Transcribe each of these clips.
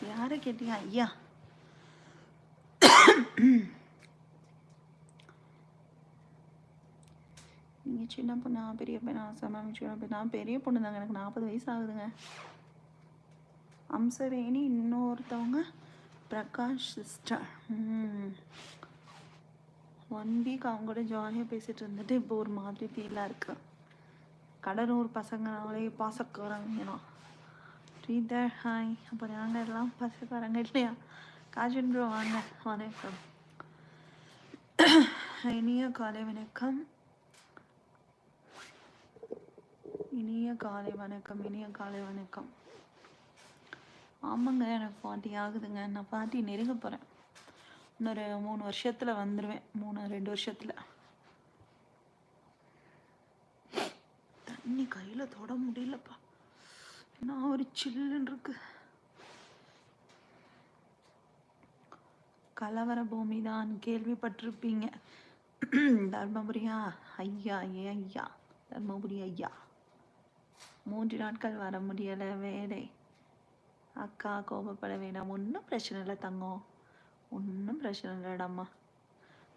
யாரை கேட்டீங்க ஐயா? நீங்கள் சின்ன பொண்ணா பெரிய பொண்ணா? சமாளிச்சு சின்ன பொண்ணா பெரிய பொண்ணு தாங்க, எனக்கு 40 வயசு ஆகுதுங்க. அம்சவேணி இன்னொருத்தவங்க பிரகாஷ் சிஸ்டர். 1 வீக் அவங்க கூட ஜாலியாக பேசிகிட்டு இருந்துட்டு இப்போ ஒரு மாதிரி ஃபீலாக இருக்கு. கடலூர் பசங்கனாலே பாசக்காரங்கண்ணா. ஸ்ரீதர் ஹாய். அப்போ நாங்கள் எல்லாம் பசக்காரங்க இல்லையா? காஜன் ப்ரோ வாங்க. வணக்கம். இனிய காலை வணக்கம். இனிய காலை வணக்கம். இனிய காலை வணக்கம். ஆமாங்க, எனக்கு 40 ஆகுதுங்க. நான் 40 நெருங்க போகிறேன். இன்னொரு 3 வருஷத்தில் வந்துடுவேன். 2 வருஷத்தில். தண்ணி கையில் தொட முடியலப்பா, நான் ஒரு சில்லுன்னு இருக்கு. கலவர பூமி தான் கேள்விப்பட்டிருப்பீங்க. தர்மபுரியா ஐயா? ஏன் ஐயா? தர்மபுரி ஐயா 3 நாட்கள் வர முடியலை, வேலை. அக்கா கோபப்பட வேணாம், ஒன்றும் பிரச்சனை இல்லை தங்கம், ஒன்றும் பிரச்சனை இல்லைடாம்மா.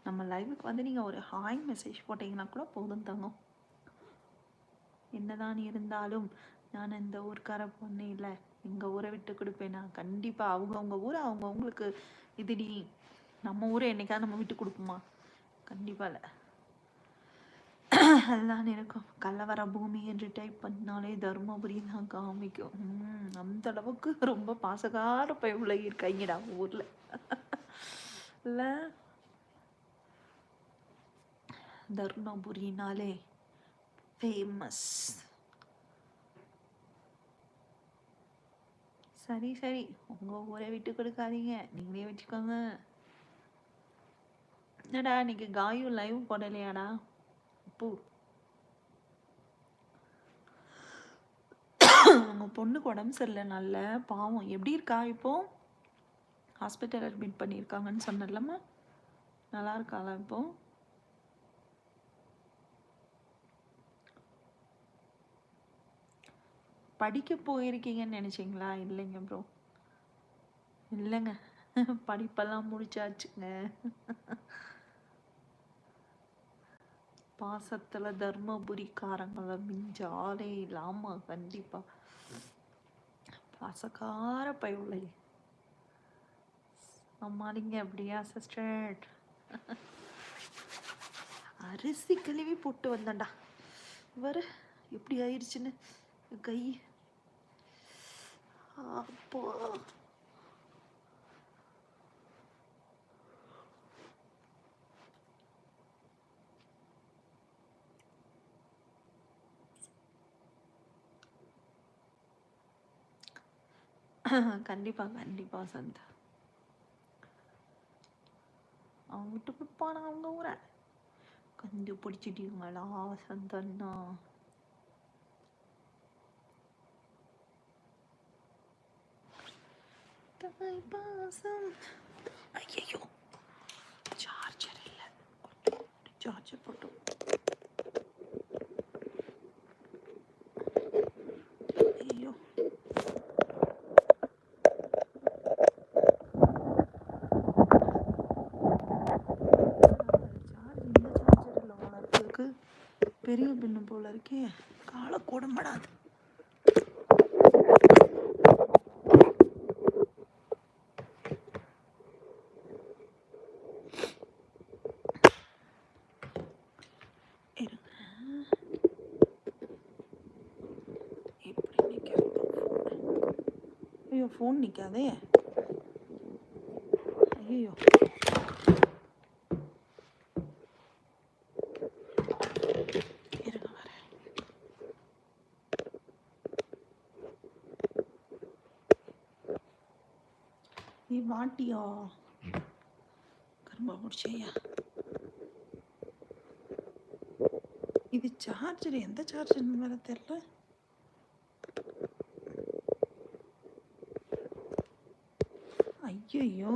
நம்ம லைவுக்கு வந்து நீங்கள் ஒரு ஹாய் மெசேஜ் போட்டிங்கன்னா கூட போதும் தங்கம். என்னதான் இருந்தாலும் நான் இந்த ஊருக்கார பொண்ணு இல்லை, எங்கள் ஊரை விட்டு கொடுப்பேனா? கண்டிப்பாக அவங்கவுங்க ஊரை அவங்கவுங்களுக்கு இதுடி. நம்ம ஊரை என்னைக்காவது நம்ம விட்டு கொடுப்போமா? கண்டிப்பாக இல்லை. அதுதான் இருக்கும். கலவர பூமி என்று டைப் பண்ணாலே தருமபுரி தான் காமிக்கும். அந்த அளவுக்கு ரொம்ப பாசகார பயவுல இருக்காங்கடா ஊரில் இல்லை? தருமபுரினாலே ஃபேமஸ். சரி சரி, உங்கள் ஊரை விட்டு கொடுக்காதீங்க, நீங்களே வச்சுக்கோங்க. என்னடா இன்னைக்கு காயும் லைவ் போடலையாடா? பூ உங்கள் பொண்ணுக்கு உடம்பு சரியில்லை, நல்ல பாவம். எப்படி இருக்கா இப்போ? ஹாஸ்பிட்டல் அட்மிட் பண்ணியிருக்காங்கன்னு சொன்னலம்மா, நல்லா இருக்காளா இப்போ? படிக்க போயிருக்கீங்கன்னு நினச்சிங்களா? இல்லைங்க ப்ரோ, இல்லைங்க, படிப்பெல்லாம் முடிச்சாச்சுங்க. பாசத்தில் தர்மபுரிக்காரங்களை மிஞ்சாலே இல்லாமல் கண்டிப்பாக பாசக்கார பயவுளை. அம்மாடிங்க அப்படியா சிஸ்டர்? அரிசி கழுவி போட்டு வந்தேன்டா, வர எப்படி ஆயிடுச்சுன்னு கை. அப்போ கண்டிப்பாக கண்டிப்பாக சந்தா அவங்க விட்டு கொடுப்பானா அவங்க ஊரை? கண்டுபிடிச்சிட்டீங்களா சந்தன்னா? பாசம். ஐயோ, சார்ஜர் இல்லை, சார்ஜர் போட்டோம். ஐயோ, பெரிய பின்னு போல இருக்கே, காலை கூடம்படாது. ஐயோ, ஃபோன் நிற்காதே. ஐயோ, நீ மாட்டியா? கரும்பா முடிச்சையா? இது சார்ஜர் எந்த சார்ஜர்னு வேற தெரியல. ஐயோ,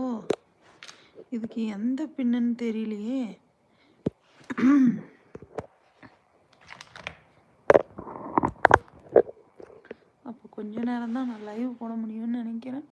இதுக்கு எந்த பின்னுன்னு தெரியலையே. அப்போ கொஞ்ச நேரம் தான் நான் லைவ் போட முடியும்னு நினைக்கிறேன்.